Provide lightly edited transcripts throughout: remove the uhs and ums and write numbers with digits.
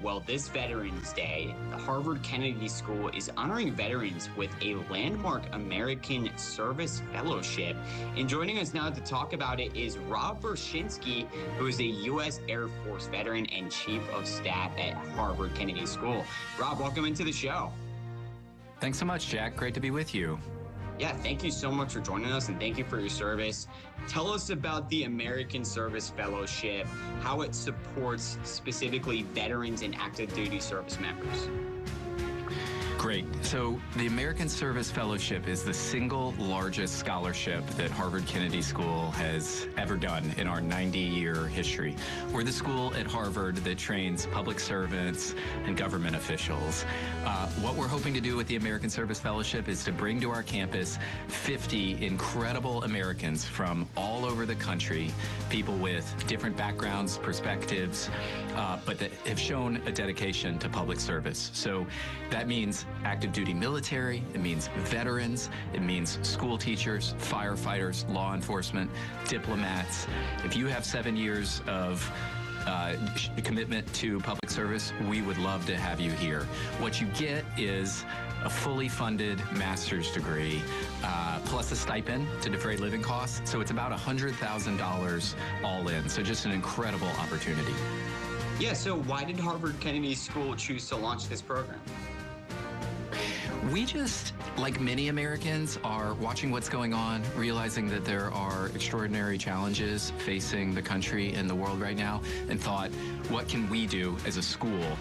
Well, this Veterans Day, the Harvard Kennedy School is honoring veterans with a landmark American Service Fellowship. And joining us now to talk about it is Rob Bershinsky, who is a U.S. Air Force veteran and Chief of Staff at Harvard Kennedy School. Rob, welcome into the show. Thanks so much, Jack. Great to be with you. Yeah, thank you so much for joining us, and thank you for your service. Tell us about the American Service Fellowship, how it supports specifically veterans and active duty service members. Great. So the American Service Fellowship is the single largest scholarship that Harvard Kennedy School has ever done in our 90-year history. We're the school at Harvard that trains public servants and government officials. What we're hoping to do with the American Service Fellowship is to bring to our campus 50 incredible Americans from all over the country, people with different backgrounds, perspectives, but that have shown a dedication to public service. So that means active duty military, it means veterans, it means school teachers, firefighters, law enforcement, diplomats. If you have 7 years of commitment to public service, we would love to have you here. What you get is a fully funded master's degree, plus a stipend to defray living costs. So it's about $100,000 all in. So just an incredible opportunity. Yeah, so why did Harvard Kennedy School choose to launch this program? We just, like many Americans, are watching what's going on, realizing that there are extraordinary challenges facing the country and the world right now, and thought, what can we do as a school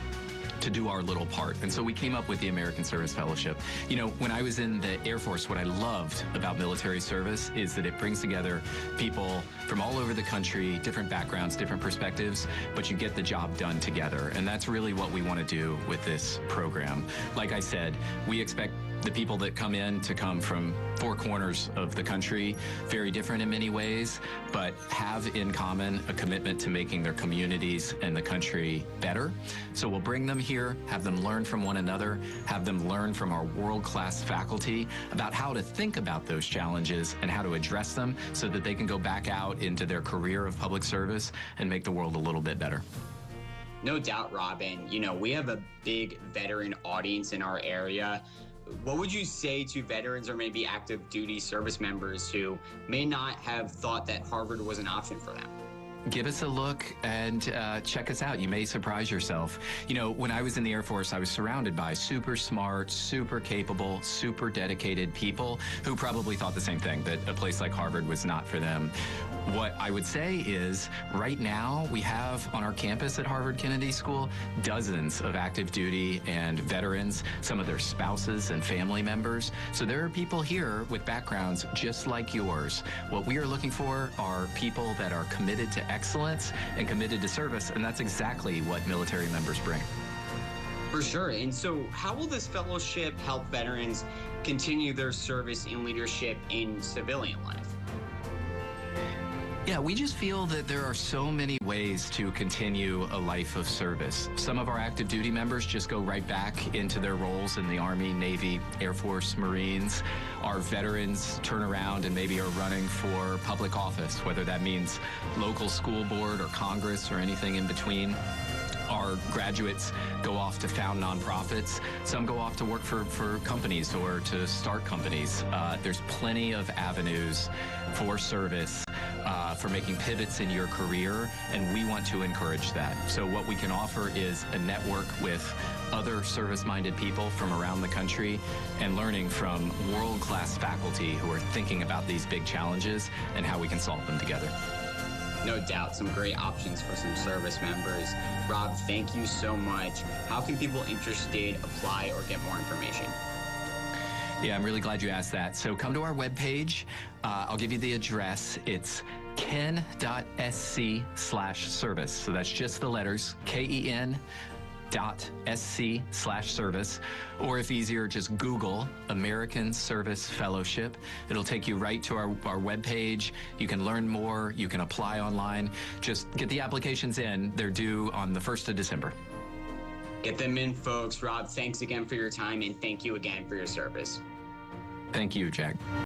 to do our little part? And so we came up with the American Service Fellowship. You know, when I was in the Air Force, what I loved about military service is that it brings together people from all over the country, different backgrounds, different perspectives, but you get the job done together. And that's really what we want to do with this program. Like I said, we expect the people that come in to come from four corners of the country, very different in many ways, but have in common a commitment to making their communities and the country better. So we'll bring them here, have them learn from one another, have them learn from our world-class faculty about how to think about those challenges and how to address them so that they can go back out into their career of public service and make the world a little bit better. No doubt, Robin. You know, we have a big veteran audience in our area. What would you say to veterans or maybe active duty service members who may not have thought that Harvard was an option for them? Give us a look and check us out. You may surprise yourself. You know, when I was in the Air Force, I was surrounded by super smart, super capable, super dedicated people who probably thought the same thing, that a place like Harvard was not for them. What I would say is right now we have on our campus at Harvard Kennedy School dozens of active duty and veterans, some of their spouses and family members. So there are people here with backgrounds just like yours. What we are looking for are people that are committed to excellence and committed to service, and that's exactly what military members bring. For sure. And so how will this fellowship help veterans continue their service and leadership in civilian life? Yeah, we just feel that there are so many ways to continue a life of service. Some of our active duty members just go right back into their roles in the Army, Navy, Air Force, Marines. Our veterans turn around and maybe are running for public office, whether that means local school board or Congress or anything in between. Our graduates go off to found nonprofits. Some go off to work for companies or to start companies. There's plenty of avenues for service, for making pivots in your career, and we want to encourage that. So what we can offer is a network with other service-minded people from around the country and learning from world-class faculty who are thinking about these big challenges and how we can solve them together. No doubt, some great options for some service members. Rob, thank you so much. How can people interested apply or get more information? Yeah, I'm really glad you asked that. So come to our webpage. I'll give you the address. It's ken.sc/service. So that's just the letters, KEN.SC/service, or if easier, just Google American Service Fellowship. It'll take you right to our webpage. You can learn more. You can apply online. Just get the applications in. They're due on the 1st of December. Get them in, folks. Rob, thanks again for your time, and thank you again for your service. Thank you, Jack.